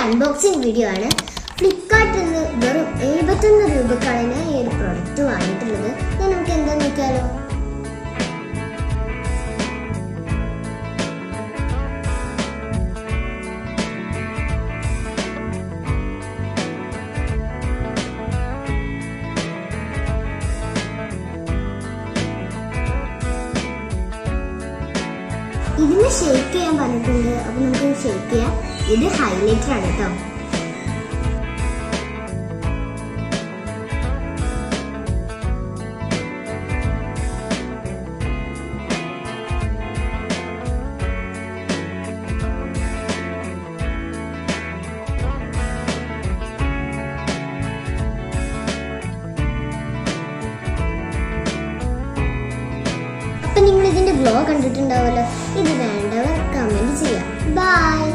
Unboxing video ആണ്. ഫ്ലിപ്കാർട്ടിൽ നിന്ന് വെറും 71 രൂപക്കാണ് ഞാൻ ഈ ഒരു പ്രൊഡക്റ്റ് വാങ്ങിയിട്ടുള്ളത്. നമുക്ക് എന്താ നോക്കിയാലോ. ഇതിന് ഷേക്ക് ചെയ്യാൻ പറഞ്ഞിട്ടുണ്ട്. അപ്പൊ നമുക്ക് ഷേക്ക് ചെയ്യാം. ഇത് ഹൈലൈറ്റർ ആണ് കേട്ടോ. അപ്പൊ നിങ്ങൾ ഇതിന്റെ വ്ലോഗ് കണ്ടിട്ടുണ്ടാവുമല്ലോ. ഇത് വേണ്ടവർ കമന്റ് ചെയ്യാം. ബൈ.